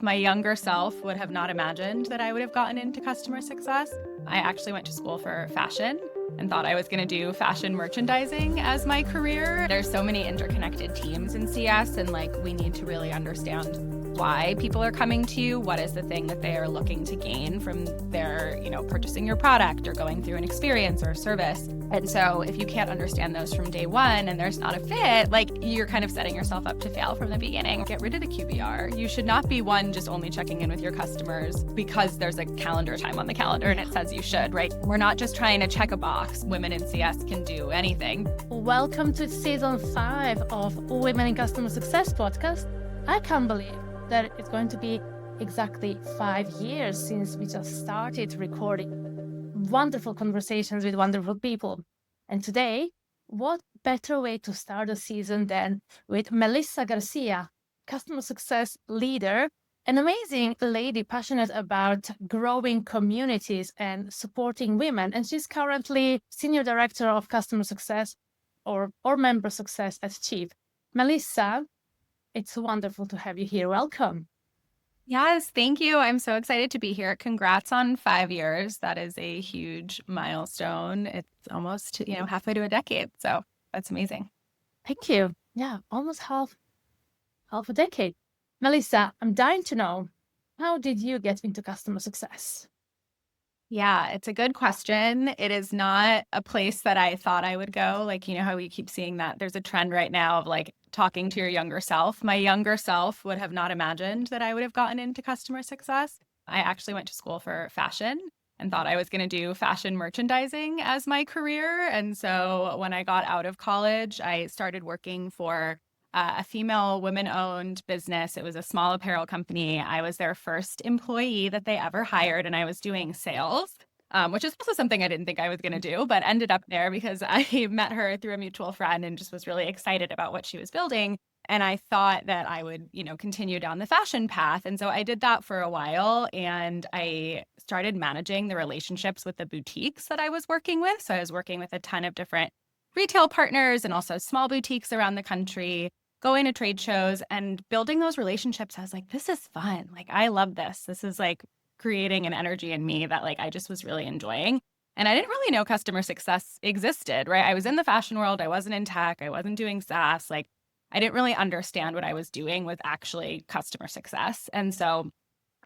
My younger self would have not imagined that I would have gotten into customer success. I actually went to school for fashion and thought I was going to do fashion merchandising as my career. There's so many interconnected teams in CS, and we need to really understand why people are coming to you. What is the thing that they are looking to gain from their, purchasing your product or going through an experience or a service. And so if you can't understand those from day one and there's not a fit, you're kind of setting yourself up to fail from the beginning. Get rid of the QBR. You should not be one just only checking in with your customers because there's a calendar time on the calendar and it says you should, right? We're not just trying to check a box. Women in CS can do anything. Welcome to season 5 of Women in Customer Success podcast. I can't believe that it's going to be exactly 5 years since we just started recording wonderful conversations with wonderful people. And today, what better way to start a season than with Melissa Garcia, customer success leader, an amazing lady passionate about growing communities and supporting women. And she's currently Senior Director of Customer Success or Member Success at Chief. Melissa, it's wonderful to have you here. Welcome. Yes, thank you. I'm so excited to be here. Congrats on 5 years. That is a huge milestone. It's almost, halfway to a decade. So that's amazing. Thank you. Yeah, almost half a decade. Melissa, I'm dying to know, how did you get into customer success? Yeah, it's a good question. It is not a place that I thought I would go. How we keep seeing that there's a trend right now of talking to your younger self. My younger self would have not imagined that I would have gotten into customer success. I actually went to school for fashion and thought I was going to do fashion merchandising as my career. And so when I got out of college, I started working for a female women-owned business. It was a small apparel company. I was their first employee that they ever hired, and I was doing sales, which is also something I didn't think I was going to do, but ended up there because I met her through a mutual friend and just was really excited about what she was building. And I thought that I would, continue down the fashion path. And so I did that for a while, and I started managing the relationships with the boutiques that I was working with. So I was working with a ton of different retail partners and also small boutiques around the country, going to trade shows and building those relationships. I was like, this is fun. I love this. This is creating an energy in me that I just was really enjoying. And I didn't really know customer success existed, right? I was in the fashion world. I wasn't in tech. I wasn't doing SaaS. I didn't really understand what I was doing with actually customer success. And so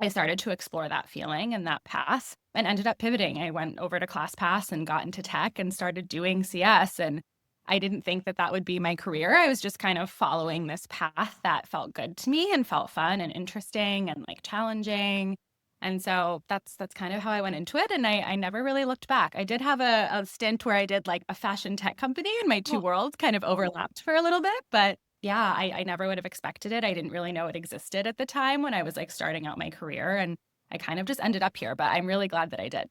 I started to explore that feeling and that path and ended up pivoting. I went over to ClassPass and got into tech and started doing CS. And I didn't think that that would be my career. I was just kind of following this path that felt good to me and felt fun and interesting and challenging. And so that's kind of how I went into it. And I never really looked back. I did have a stint where I did a fashion tech company, and my two worlds kind of overlapped for a little bit. But yeah, I never would have expected it. I didn't really know it existed at the time when I was starting out my career. And I kind of just ended up here, but I'm really glad that I did.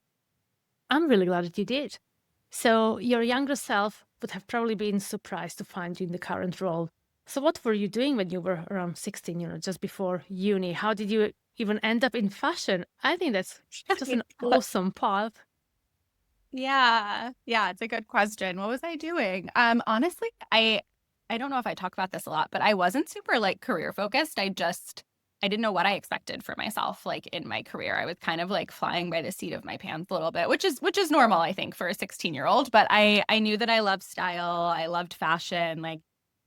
I'm really glad that you did. So your younger self would have probably been surprised to find you in the current role. So what were you doing when you were around 16, just before uni? How did you even end up in fashion? I think that's just an awesome path. Yeah, it's a good question. What was I doing? Honestly, I don't know if I talk about this a lot, but I wasn't super career focused. I didn't know what I expected for myself in my career. I was kind of flying by the seat of my pants a little bit, which is normal, I think, for a 16-year-old. But I knew that I loved style. I loved fashion.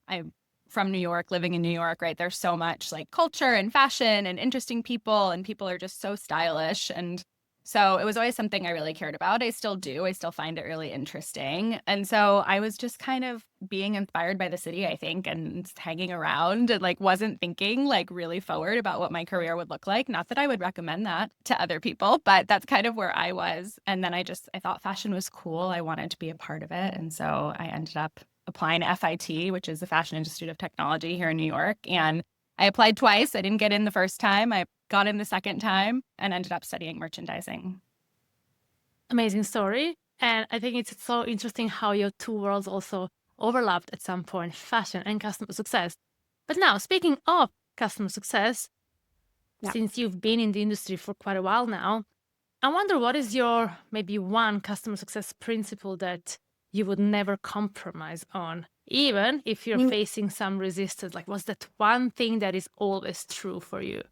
I'm from New York, living in New York, right? There's so much culture and fashion and interesting people, and people are just so stylish. And so it was always something I really cared about. I still do. I still find it really interesting. And so I was just kind of being inspired by the city, I think, and hanging around and wasn't thinking really forward about what my career would look like. Not that I would recommend that to other people, but that's kind of where I was. And then I thought fashion was cool. I wanted to be a part of it. And so I ended up applying to FIT, which is the Fashion Institute of Technology here in New York. And I applied twice. I didn't get in the first time. I got in the second time and ended up studying merchandising. Amazing story. And I think it's so interesting how your two worlds also overlapped at some point, fashion and customer success. But now, speaking of customer success, since you've been in the industry for quite a while now, I wonder what is your maybe one customer success principle that you would never compromise on, even if you're facing some resistance? What's that one thing that is always true for you?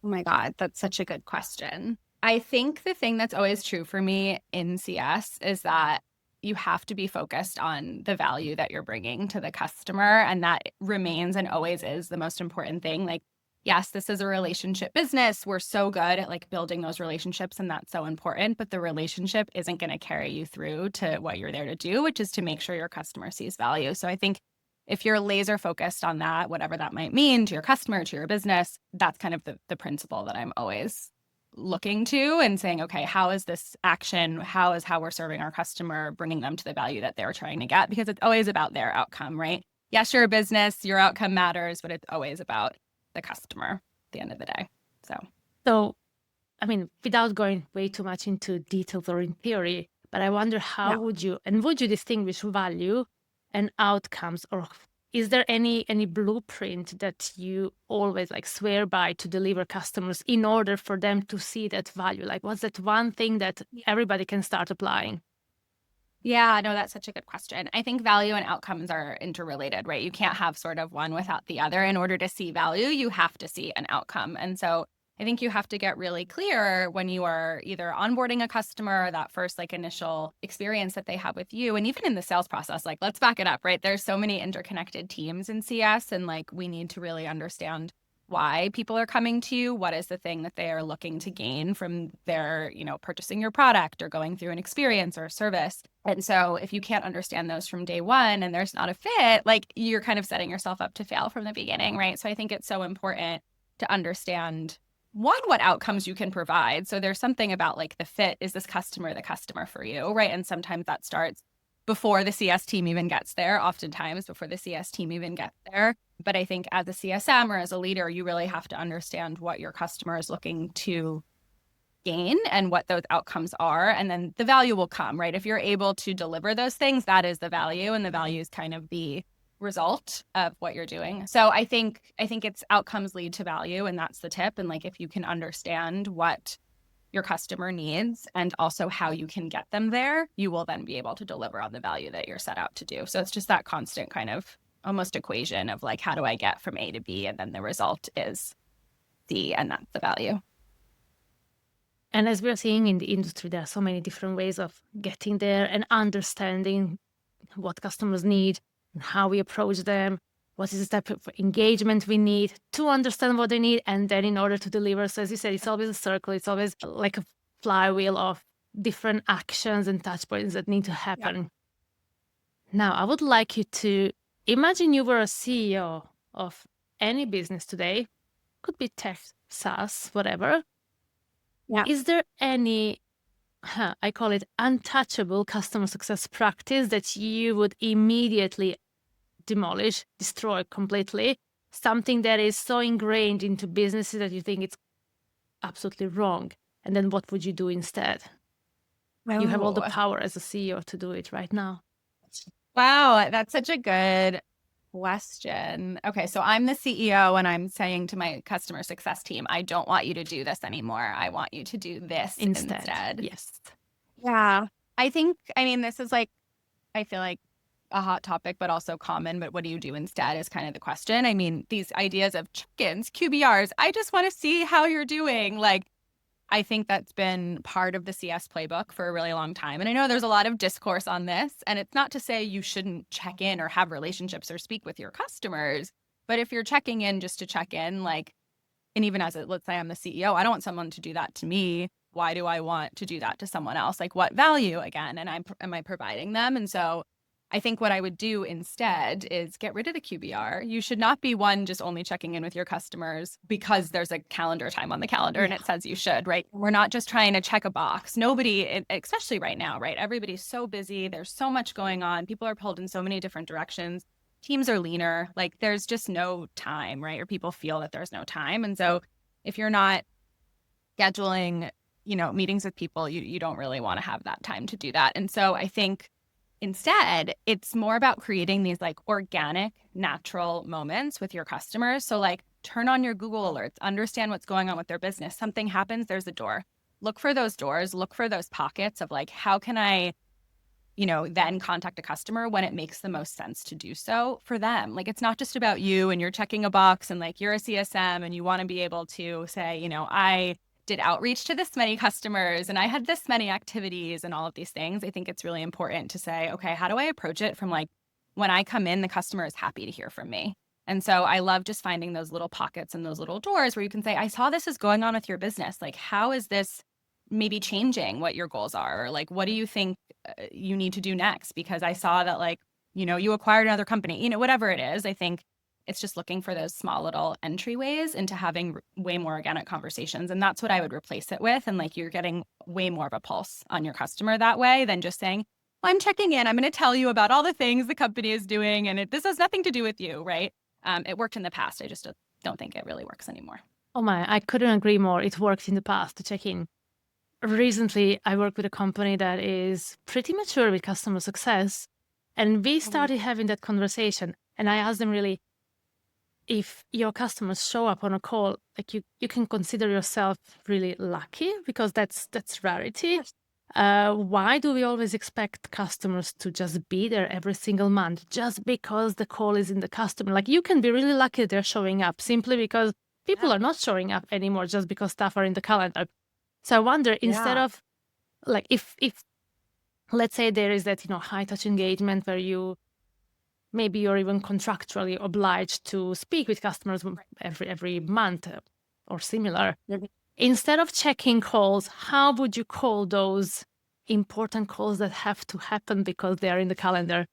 Oh my God, that's such a good question. I think the thing that's always true for me in CS is that you have to be focused on the value that you're bringing to the customer. And that remains and always is the most important thing. Like, yes, this is a relationship business. We're so good at like building those relationships, and that's so important. But the relationship isn't going to carry you through to what you're there to do, which is to make sure your customer sees value. So I think if you're laser focused on that, whatever that might mean to your customer, to your business, that's kind of the principle that I'm always looking to and saying, okay, how is this action? How is how we're serving our customer, bringing them to the value that they're trying to get? Because it's always about their outcome, right? Yes, you're a business, your outcome matters, but it's always about the customer at the end of the day. So, I mean, without going way too much into details or in theory, but I wonder how Yeah. would you distinguish value and outcomes, or is there any blueprint that you always like swear by to deliver customers in order for them to see that value? Like, what's that one thing that everybody can start applying? Yeah, no, that's such a good question. I think value and outcomes are interrelated, right? You can't have sort of one without the other. In order to see value, you have to see an outcome. And so I think you have to get really clear when you are either onboarding a customer or that first like initial experience that they have with you. And even in the sales process, like let's back it up, right? There's so many interconnected teams in CS, and like we need to really understand why people are coming to you. What is the thing that they are looking to gain from their, purchasing your product or going through an experience or a service? And so if you can't understand those from day one and there's not a fit, like you're kind of setting yourself up to fail from the beginning, right? So I think it's so important to understand one, what outcomes you can provide. So there's something about like the fit. Is this customer the customer for you, right? And sometimes that starts before the CS team even gets there, oftentimes before the CS team even gets there. But I think as a CSM or as a leader, you really have to understand what your customer is looking to gain and what those outcomes are. And then the value will come, right? If you're able to deliver those things, that is the value. And the value is kind of the result of what you're doing. So I think it's outcomes lead to value, and that's the tip. And like if you can understand what your customer needs and also how you can get them there, you will then be able to deliver on the value that you're set out to do. So it's just that constant kind of almost equation of like, how do I get from A to B? And then the result is C, and that's the value. And as we're seeing in the industry, there are so many different ways of getting there and understanding what customers need and how we approach them, what is the type of engagement we need to understand what they need, and then in order to deliver. So as you said, it's always a circle. It's always like a flywheel of different actions and touch points that need to happen. Yeah. Now, I would like you to imagine you were a CEO of any business today, could be tech, SaaS, whatever. Yeah. Is there any, I call it untouchable customer success practice that you would immediately demolish, destroy completely? Something that is so ingrained into businesses that you think it's absolutely wrong. And then what would you do instead? You have all the power as a CEO to do it right now. Wow, that's such a good question. Okay, so I'm the CEO and I'm saying to my customer success team, I don't want you to do this anymore. I want you to do this instead. Yes. Yeah. I mean, this is like, I feel like a hot topic, but also common. But what do you do instead is kind of the question. I mean, these ideas of check-ins, QBRs, I just want to see how you're doing. Like, I think that's been part of the CS playbook for a really long time. And I know there's a lot of discourse on this, and it's not to say you shouldn't check in or have relationships or speak with your customers. But if you're checking in just to check in, like, and even as let's say I'm the CEO, I don't want someone to do that to me. Why do I want to do that to someone else? Like, what value again? And am I providing them? And so I think what I would do instead is get rid of the QBR. You should not be one just only checking in with your customers because there's a calendar time on the calendar and it says you should, right? We're not just trying to check a box. Nobody, especially right now, right? Everybody's so busy. There's so much going on. People are pulled in so many different directions. Teams are leaner. Like there's just no time, right? Or people feel that there's no time. And so if you're not scheduling, meetings with people, you don't really want to have that time to do that. And so I think instead, it's more about creating these like organic, natural moments with your customers. So like turn on your Google alerts, understand what's going on with their business. Something happens, there's a door. Look for those doors, look for those pockets of like, how can I, then contact a customer when it makes the most sense to do so for them. Like, it's not just about you and you're checking a box and like you're a CSM and you want to be able to say, I did outreach to this many customers and I had this many activities and all of these things. I think it's really important to say, okay, how do I approach it from like when I come in, the customer is happy to hear from me. And so I love just finding those little pockets and those little doors where you can say, I saw this is going on with your business. Like, how is this maybe changing what your goals are? Or like, what do you think you need to do next? Because I saw that like, you acquired another company, whatever it is. I think it's just looking for those small little entryways into having way more organic conversations. And that's what I would replace it with. And like, you're getting way more of a pulse on your customer that way than just saying, well, I'm checking in. I'm going to tell you about all the things the company is doing. And this has nothing to do with you, right? It worked in the past. I just don't think it really works anymore. Oh my, I couldn't agree more. It worked in the past to check in. Recently, I work with a company that is pretty mature with customer success. And we started having that conversation. And I asked them really, if your customers show up on a call, like you can consider yourself really lucky because that's rarity. Why do we always expect customers to just be there every single month just because the call is in the customer? Like, you can be really lucky they're showing up simply because people are not showing up anymore just because stuff are in the calendar. So I wonder, instead of like, if let's say there is that, high touch engagement where maybe you're even contractually obliged to speak with customers every month or similar. Instead of checking calls, how would you call those important calls that have to happen because they are in the calendar?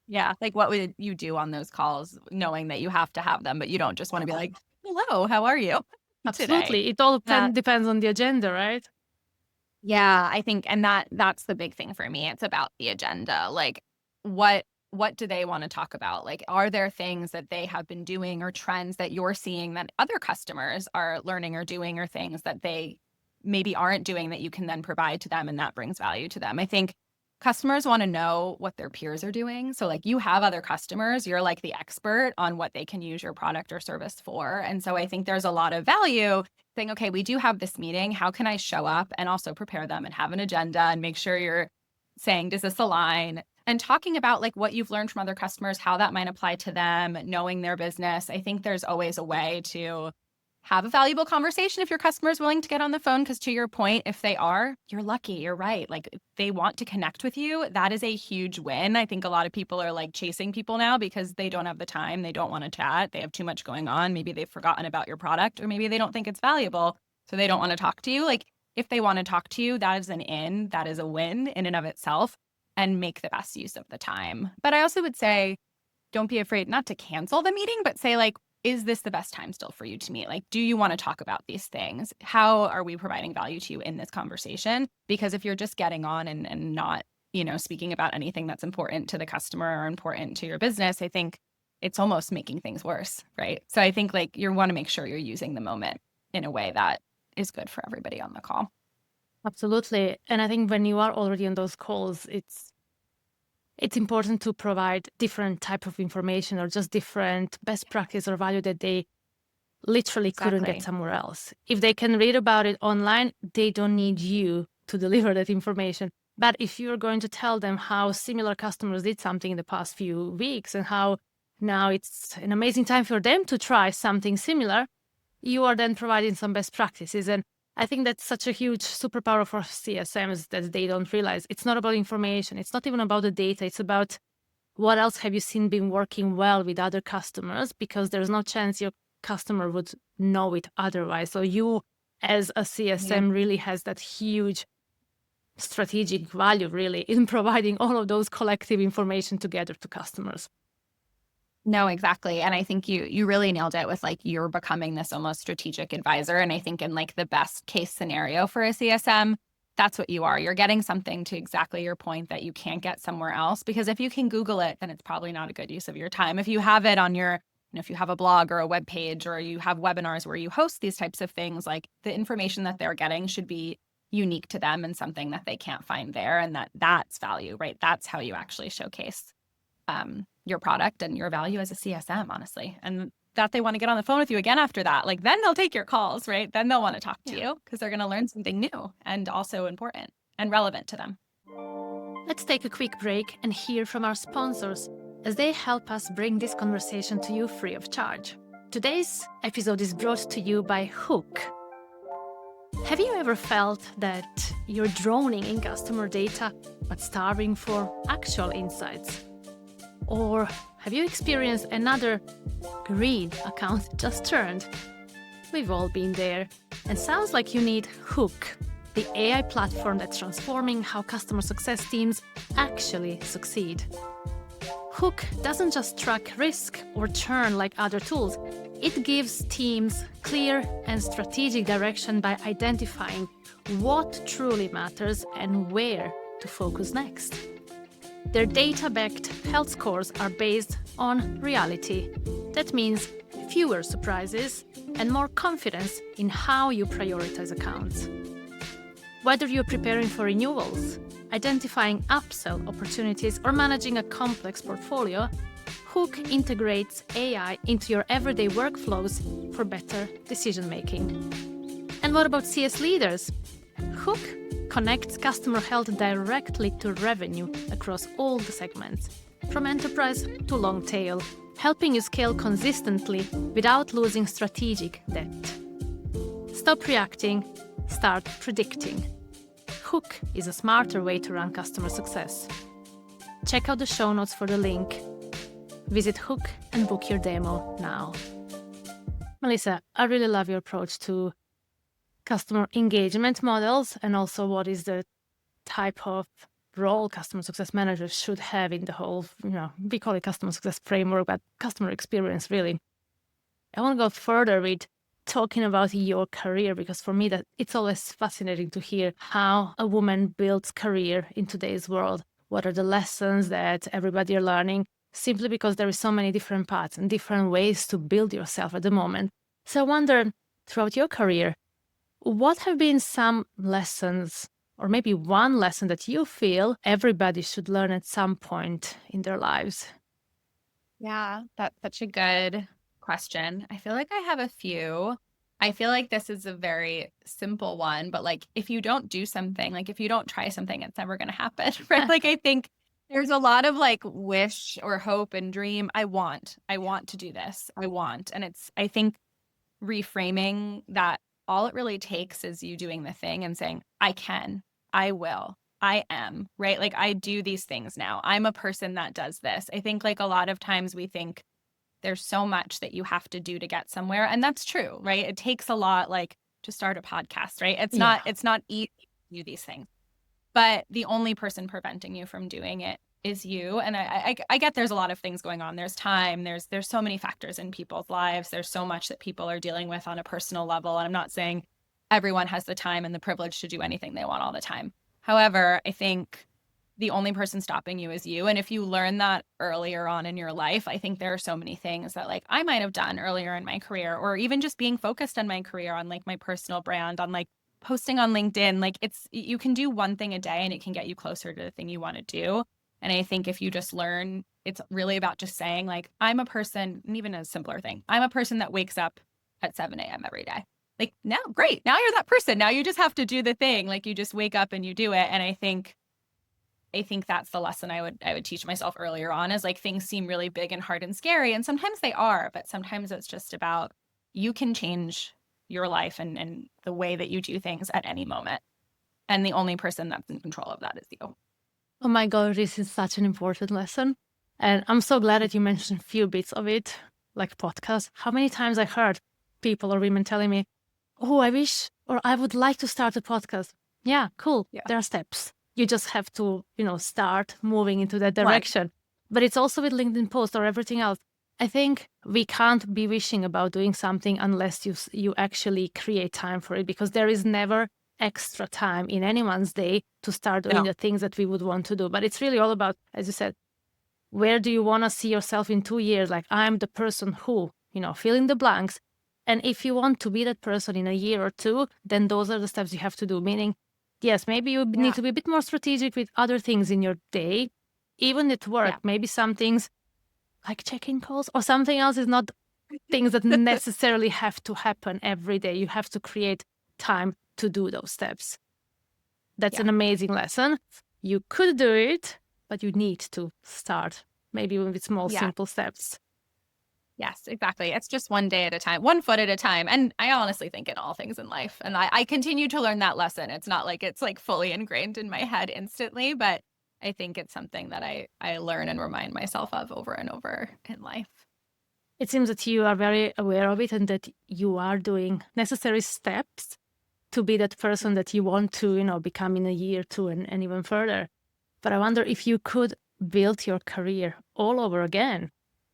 Yeah. Like, what would you do on those calls knowing that you have to have them, but you don't just want to be like, hello, how are you Absolutely. today? It all depends on the agenda, right? Yeah, I think, and that's the big thing for me. It's about the agenda. Like, what do they want to talk about? Like, are there things that they have been doing or trends that you're seeing that other customers are learning or doing, or things that they maybe aren't doing that you can then provide to them and that brings value to them? I think customers want to know what their peers are doing. So like, you have other customers, you're like the expert on what they can use your product or service for. And so I think there's a lot of value saying, okay, we do have this meeting. How can I show up and also prepare them and have an agenda and make sure you're saying, does this align? And talking about like what you've learned from other customers, how that might apply to them, knowing their business. I think there's always a way to have a valuable conversation if your customer is willing to get on the phone. Because to your point, if they are, you're lucky, you're right. Like, if they want to connect with you, that is a huge win. I think a lot of people are like chasing people now because they don't have the time. They don't want to chat. They have too much going on. Maybe they've forgotten about your product, or maybe they don't think it's valuable, so they don't want to talk to you. Like, if they want to talk to you, that is that is a win in and of itself, and make the best use of the time. But I also would say, don't be afraid not to cancel the meeting, but say like, is this the best time still for you to meet? Like, do you want to talk about these things? How are we providing value to you in this conversation? Because if you're just getting on and not, speaking about anything that's important to the customer or important to your business, I think it's almost making things worse, right? So I think like, you want to make sure you're using the moment in a way that is good for everybody on the call. Absolutely. And I think when you are already on those calls, it's important to provide different type of information or just different best practice or value that they literally couldn't get somewhere else. If they can read about it online, they don't need you to deliver that information. But if you're going to tell them how similar customers did something in the past few weeks and how now it's an amazing time for them to try something similar, you are then providing some best practices. And I think that's such a huge superpower for CSMs that they don't realize. It's not about information. It's not even about the data. It's about what else have you seen been working well with other customers, because there's no chance your customer would know it otherwise. So you as a CSM really has that huge strategic value really in providing all of those collective information together to customers. No, exactly. And I think you really nailed it with like, you're becoming this almost strategic advisor. And I think in like the best case scenario for a CSM, that's what you are. You're getting something, to exactly your point, that you can't get somewhere else. Because if you can Google it, then it's probably not a good use of your time. If you have it on your, if you have a blog or a web page, or you have webinars where you host these types of things, like the information that they're getting should be unique to them and something that they can't find there. And that's value, right? That's how you actually showcase your product and your value as a CSM, honestly. And that they want to get on the phone with you again after that. Like, then they'll take your calls, right? Then they'll want to talk to you because they're going to learn something new and also important and relevant to them. Let's take a quick break and hear from our sponsors as they help us bring this conversation to you free of charge. Today's episode is brought to you by Hook. Have you ever felt that you're drowning in customer data but starving for actual insights? Or have you experienced another green account just turned? We've all been there, and sounds like you need Hook, the AI platform that's transforming how customer success teams actually succeed. Hook doesn't just track risk or churn like other tools. It gives teams clear and strategic direction by identifying what truly matters and where to focus next. Their data-backed health scores are based on reality. That means fewer surprises and more confidence in how you prioritize accounts. Whether you're preparing for renewals, identifying upsell opportunities, or managing a complex portfolio, Hook integrates AI into your everyday workflows for better decision-making. And what about CS leaders? Hook connects customer health directly to revenue across all the segments, from enterprise to long tail, helping you scale consistently without losing strategic depth. Stop reacting, start predicting. Hook is a smarter way to run customer success. Check out the show notes for the link. Visit Hook and book your demo now. Melissa, I really love your approach to customer engagement models and also what is the type of role customer success managers should have in the whole, we call it customer success framework, but customer experience really. I want to go further with talking about your career, because for me that it's always fascinating to hear how a woman builds career in today's world. What are the lessons that everybody are learning, simply because there is so many different paths and different ways to build yourself at the moment. So I wonder, throughout your career, what have been some lessons, or maybe one lesson that you feel everybody should learn at some point in their lives? Yeah, that's such a good question. I feel like I have a few. I feel like this is a very simple one, but like if you don't do something, like if you don't try something, it's never going to happen, right? Like I think there's a lot of like wish or hope and dream. I want to do this. And I think reframing that all it really takes is you doing the thing and saying, I can, I will, I am, right? Like I do these things now. I'm a person that does this. I think like a lot of times we think there's so much that you have to do to get somewhere. And that's true, right? It takes a lot, like to start a podcast, right? It's not easy to do these things. But the only person preventing you from doing it is you. And I get there's a lot of things going on. There's time, there's so many factors in people's lives. There's so much that people are dealing with on a personal level. And I'm not saying everyone has the time and the privilege to do anything they want all the time. However, I think the only person stopping you is you. And if you learn that earlier on in your life, I think there are so many things that like I might have done earlier in my career, or even just being focused on my career, on like my personal brand, on like posting on LinkedIn. Like you can do one thing a day and it can get you closer to the thing you want to do. And I think if you just learn, it's really about just saying like, I'm a person, and even a simpler thing, I'm a person that wakes up at 7 a.m. every day. Like now, great. Now you're that person. Now you just have to do the thing. Like you just wake up and you do it. And I think that's the lesson I would teach myself earlier on, is like things seem really big and hard and scary. And sometimes they are, but sometimes it's just about you can change your life and the way that you do things at any moment. And the only person that's in control of that is you. Oh my God, this is such an important lesson. And I'm so glad that you mentioned a few bits of it, like podcasts. How many times I heard people or women telling me, oh, I wish, or I would like to start a podcast. Yeah, cool. Yeah. There are steps. You just have to, start moving into that direction. Right. But it's also with LinkedIn posts or everything else. I think we can't be wishing about doing something unless you actually create time for it, because there is never extra time in anyone's day to start doing the things that we would want to do. But it's really all about, as you said, where do you want to see yourself in 2 years? Like, I'm the person who, fill in the blanks. And if you want to be that person in a year or two, then those are the steps you have to do. Meaning, yes, maybe you need to be a bit more strategic with other things in your day, even at work. Yeah. Maybe some things like check-in calls or something else is not things that necessarily have to happen every day. You have to create time to do those steps. That's an amazing lesson. you could do it, but you need to start, maybe with small, Yeah. simple steps. Yes, exactly. It's just one day at a time, one foot at a time. And I honestly think in all things in life. And I continue to learn that lesson. It's not like it's like fully ingrained in my head instantly, but I think it's something that I learn and remind myself of over and over in life. It seems that you are very aware of it and that you are doing necessary steps to be that person that you want to, become in a year, two, and even further. But I wonder if you could build your career all over again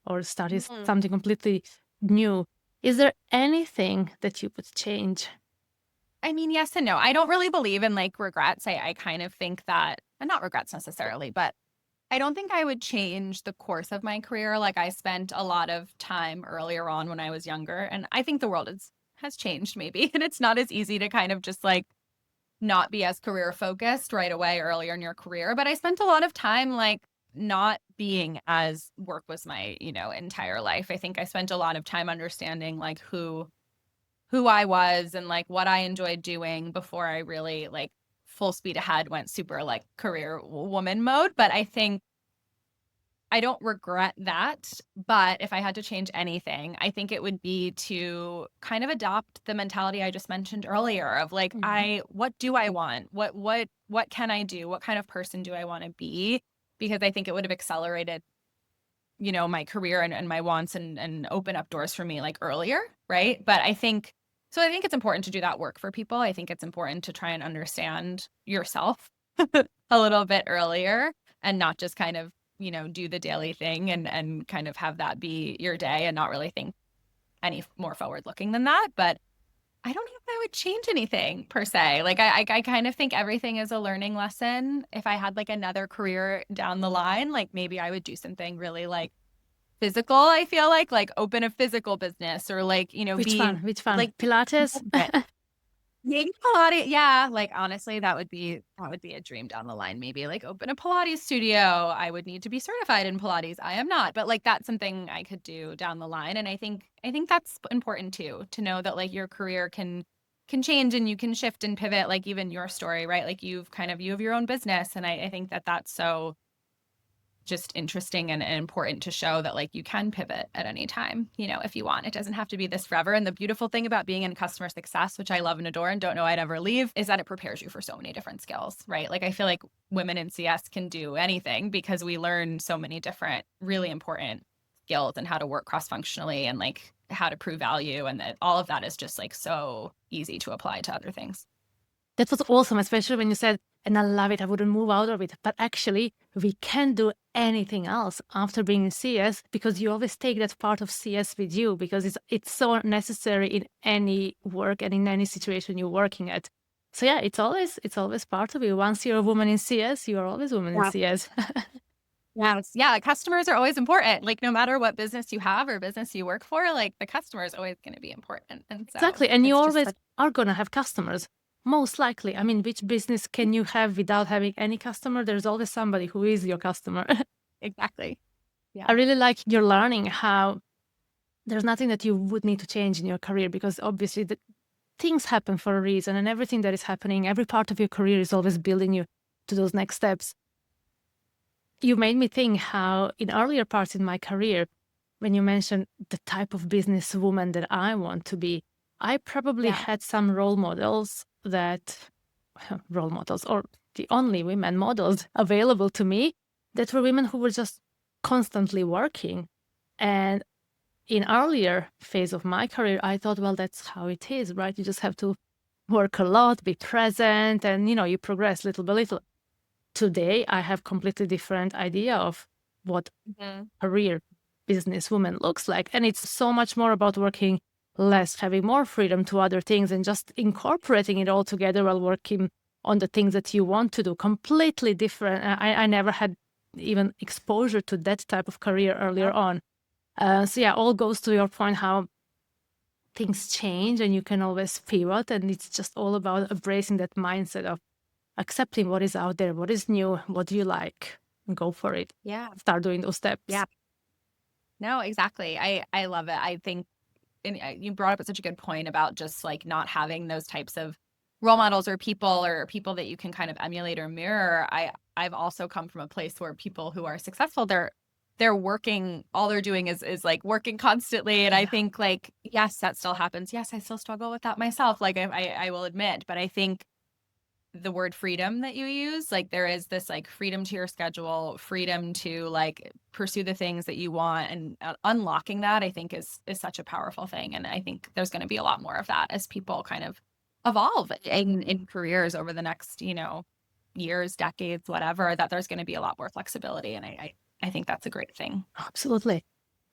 or start something completely new. Is there anything that you would change? I mean, yes and no. I don't really believe in like regrets. I kind of think that, and not regrets necessarily, but I don't think I would change the course of my career. Like I spent a lot of time earlier on when I was younger, and I think the world has changed maybe, and it's not as easy to kind of just like not be as career focused right away earlier in your career. But I spent a lot of time like not being as work was my, entire life. I think I spent a lot of time understanding like who I was and like what I enjoyed doing before I really like full speed ahead went super like career woman mode. But I think I don't regret that. But if I had to change anything, I think it would be to kind of adopt the mentality I just mentioned earlier of like, what do I want? What can I do? What kind of person do I want to be? Because I think it would have accelerated, my career and my wants and open up doors for me like earlier. Right. But I think it's important to do that work for people. I think it's important to try and understand yourself a little bit earlier and not just kind of do the daily thing and kind of have that be your day and not really think any more forward looking than that. But I don't know if I would change anything per se. Like I kind of think everything is a learning lesson. If I had like another career down the line, like maybe I would do something really like physical, I feel like open a physical business or like, Which be one? Which one? like Pilates? maybe Pilates. Yeah, like honestly, that would be a dream down the line. Maybe like open a Pilates studio. I would need to be certified in Pilates. I am not, but like that's something I could do down the line. And I think that's important too, to know that like your career can change and you can shift and pivot, like even your story, right? Like you have your own business. And I think that that's so just interesting and important to show that like you can pivot at any time, if you want. It doesn't have to be this forever. And the beautiful thing about being in customer success, which I love and adore and don't know I'd ever leave, is that it prepares you for so many different skills, right? Like I feel like women in CS can do anything because we learn so many different really important skills and how to work cross-functionally and like how to prove value. And that all of that is just like so easy to apply to other things. That was awesome, especially when you said, and I love it, I wouldn't move out of it. But actually, we can't do anything else after being in CS because you always take that part of CS with you because it's so necessary in any work and in any situation you're working at. So yeah, it's always part of you. Once you're a woman in CS, you are always a woman in CS. Yes. Yeah. Customers are always important. Like no matter what business you have or business you work for, like the customer is always going to be important. And so Exactly. And you it's just always are going to have customers. Most likely. I mean, which business can you have without having any customer? There's always somebody who is your customer. exactly. Yeah. I really like your learning how there's nothing that you would need to change in your career because obviously the things happen for a reason and everything that is happening, every part of your career is always building you to those next steps. You made me think how in earlier parts in my career, when you mentioned the type of businesswoman that I want to be, I probably had some role models or the only women models available to me that were women who were just constantly working. And in earlier phase of my career, I thought, well, that's how it is, right? You just have to work a lot, be present, and, you progress little by little. Today, I have completely different idea of what career businesswoman looks like. And it's so much more about working less, having more freedom to other things and just incorporating it all together while working on the things that you want to do. Completely different. I never had even exposure to that type of career earlier on. So yeah, all goes to your point how things change and you can always pivot. And it's just all about embracing that mindset of accepting what is out there, what is new, what do you like, and go for it. Yeah. Start doing those steps. Yeah. No, exactly. I love it. I think you brought up such a good point about just like not having those types of role models or people that you can kind of emulate or mirror. I've also come from a place where people who are successful, they're working, all they're doing is like working constantly. And I Yeah. think like, yes, that still happens. Yes, I still struggle with that myself. Like I will admit, but I think the word freedom that you use, like there is this like freedom to your schedule, freedom to like pursue the things that you want, and unlocking that I think is such a powerful thing. And I think there's going to be a lot more of that as people kind of evolve in careers over the next, years, decades, whatever, that there's going to be a lot more flexibility. And I think that's a great thing. Absolutely.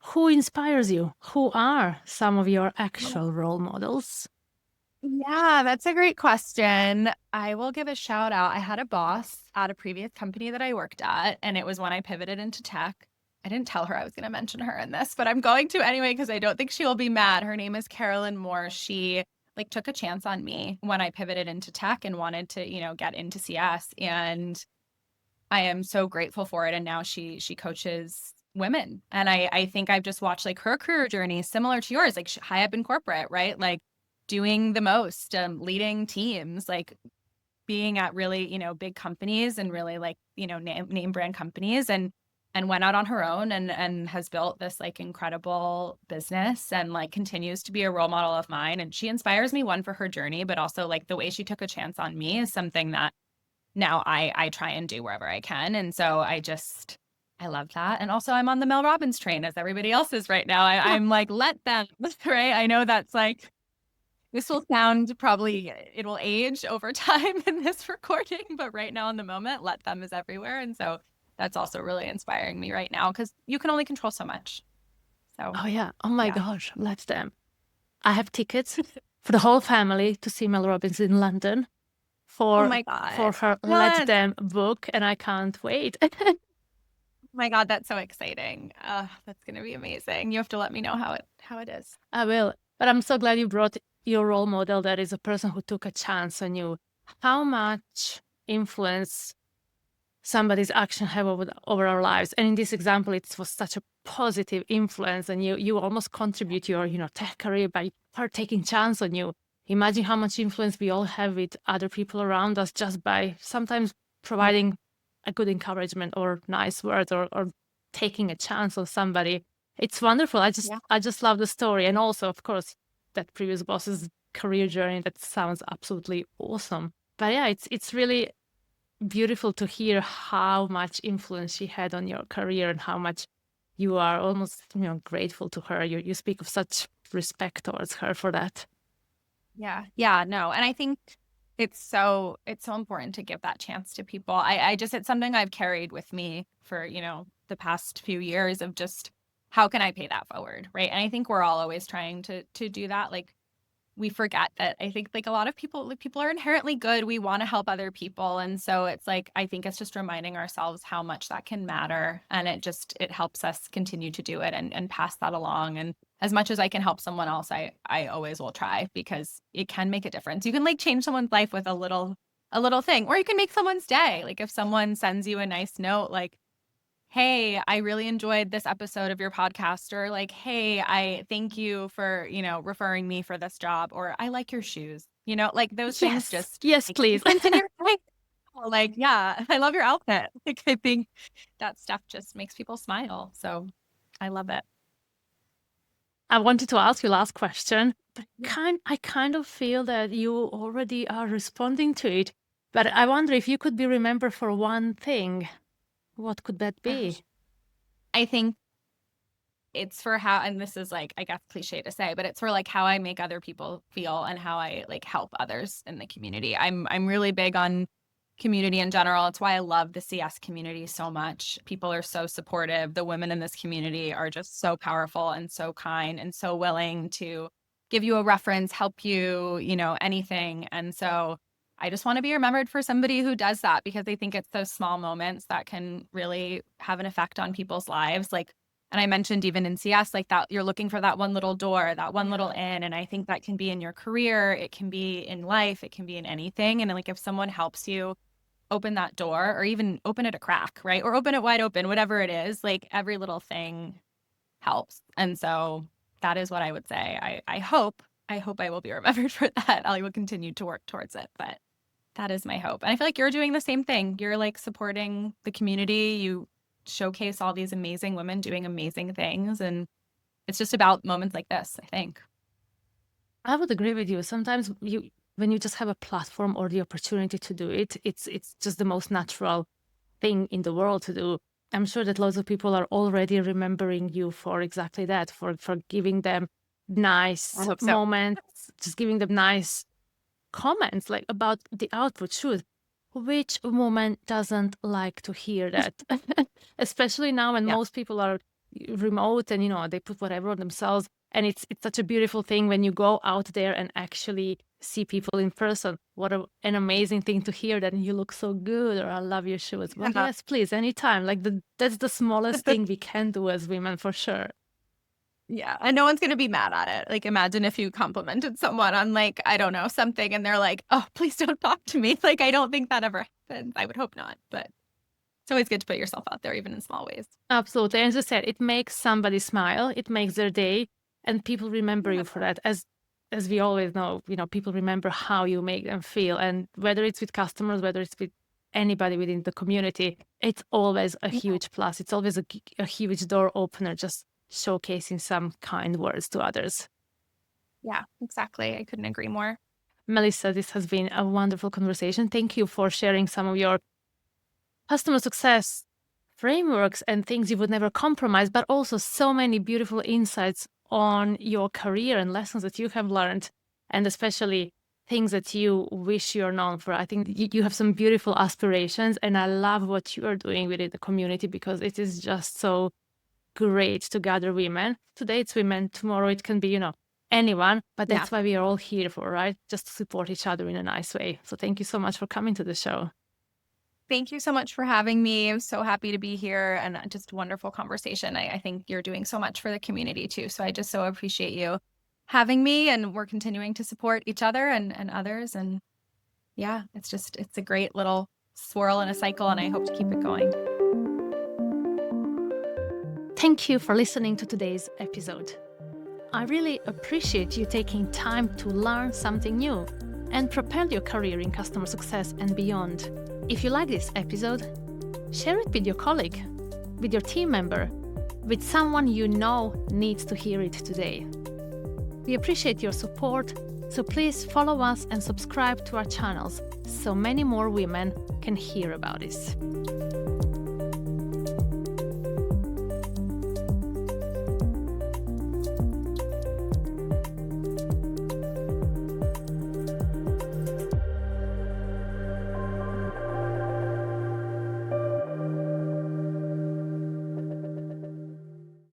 Who inspires you? Who are some of your actual role models? Yeah, that's a great question. I will give a shout out. I had a boss at a previous company that I worked at, and it was when I pivoted into tech. I didn't tell her I was going to mention her in this, but I'm going to anyway because I don't think she will be mad. Her name is Carolyn Moore. She like took a chance on me when I pivoted into tech and wanted to, get into CS, and I am so grateful for it. And now she coaches women, and I think I've just watched like her career journey similar to yours, like high up in corporate, right? Like doing the most, leading teams, like being at really, big companies and really like, name brand companies, and went out on her own and has built this like incredible business and like continues to be a role model of mine. And she inspires me, one, for her journey, but also like the way she took a chance on me is something that now I try and do wherever I can. And so I love that. And also I'm on the Mel Robbins train as everybody else is right now. I'm like, let them, right? I know that's like, this will sound probably, it will age over time in this recording, but right now in the moment, let them is everywhere. And so that's also really inspiring me right now because you can only control so much. So Oh, yeah. Oh, my yeah. gosh. Let them. I have tickets for the whole family to see Mel Robbins in London Oh for my God. for her Let What? Them book, and I can't wait. Oh my God, that's so exciting. That's going to be amazing. You have to let me know how it is. I will. But I'm so glad you brought your role model that is a person who took a chance on you. How much influence somebody's action have over our lives? And in this example, it was such a positive influence, and you almost contribute your tech career by her taking chance on you. Imagine how much influence we all have with other people around us just by sometimes providing a good encouragement or nice words or taking a chance on somebody. It's wonderful. Yeah. I just love the story. And also, of course, that previous boss's career journey, that sounds absolutely awesome. But yeah, it's really beautiful to hear how much influence she had on your career and how much you are almost grateful to her. You speak of such respect towards her for that. Yeah. Yeah. No. And I think it's so important to give that chance to people. It's something I've carried with me for, the past few years of just how can I pay that forward? Right. And I think we're all always trying to do that. Like we forget that I think like a lot of people, like people are inherently good. We want to help other people. And so it's like, I think it's just reminding ourselves how much that can matter. And it helps us continue to do it and pass that along. And as much as I can help someone else, I always will try because it can make a difference. You can like change someone's life with a little thing, or you can make someone's day. Like if someone sends you a nice note, like, hey, I really enjoyed this episode of your podcast, or like, hey, I thank you for, referring me for this job, or I like your shoes, like those things Yes, just yes, make a please. difference in your life. Like, yeah, I love your outfit. Like, I think that stuff just makes people smile. So I love it. I wanted to ask you last question, but Yeah. I kind of feel that you already are responding to it. But I wonder if you could be remembered for one thing. What could that Gosh. be? I think it's for how, and this is like, I guess cliche to say, but it's for like how I make other people feel and how I like help others in the community. I'm really big on community in general. It's why I love the CS community so much. People are so supportive. The women in this community are just so powerful and so kind and so willing to give you a reference, help you, anything. And so I just want to be remembered for somebody who does that because I think it's those small moments that can really have an effect on people's lives. Like, and I mentioned even in CS, like that you're looking for that one little door, that one little in. And I think that can be in your career, it can be in life, it can be in anything. And like if someone helps you open that door or even open it a crack, right? Or open it wide open, whatever it is, like every little thing helps. And so that is what I would say. I hope I will be remembered for that. I will continue to work towards it, but That is my hope. And I feel like you're doing the same thing. You're like supporting the community. You showcase all these amazing women doing amazing things. And it's just about moments like this, I think. I would agree with you. Sometimes when you just have a platform or the opportunity to do it, it's just the most natural thing in the world to do. I'm sure that lots of people are already remembering you for exactly that, for giving them nice I hope so. moments, just giving them nice comments like about the output. Shoot, which woman doesn't like to hear that? Especially now when Yeah. most people are remote and they put whatever on themselves. And it's such a beautiful thing when you go out there and actually see people in person. What an amazing thing to hear that you look so good, or I love your shoes. Well, Yeah. yes, please, anytime. Like that's the smallest thing we can do as women for sure. Yeah. And no one's going to be mad at it. Like, imagine if you complimented someone on, like, I don't know, something, and they're like, oh, please don't talk to me. Like, I don't think that ever happens. I would hope not. But it's always good to put yourself out there, even in small ways. Absolutely. And as I said, it makes somebody smile, it makes their day, and people remember you for that. As we always know, people remember how you make them feel. And whether it's with customers, whether it's with anybody within the community, it's always a huge plus. It's always a huge door opener, just showcasing some kind words to others. Yeah, exactly. I couldn't agree more. Melissa, this has been a wonderful conversation. Thank you for sharing some of your customer success frameworks and things you would never compromise, but also so many beautiful insights on your career and lessons that you have learned, and especially things that you wish you're known for. I think you have some beautiful aspirations, and I love what you are doing within the community because it is just so great to gather women. Today it's women, tomorrow it can be, anyone, but that's why we are all here for, right? Just to support each other in a nice way. So thank you so much for coming to the show. Thank you so much for having me. I'm so happy to be here, and just wonderful conversation. I think you're doing so much for the community too. So I just so appreciate you having me, and we're continuing to support each other and others. And yeah, it's a great little swirl in a cycle, and I hope to keep it going. Thank you for listening to today's episode. I really appreciate you taking time to learn something new and propel your career in customer success and beyond. If you like this episode, share it with your colleague, with your team member, with someone you know needs to hear it today. We appreciate your support, so please follow us and subscribe to our channels so many more women can hear about this.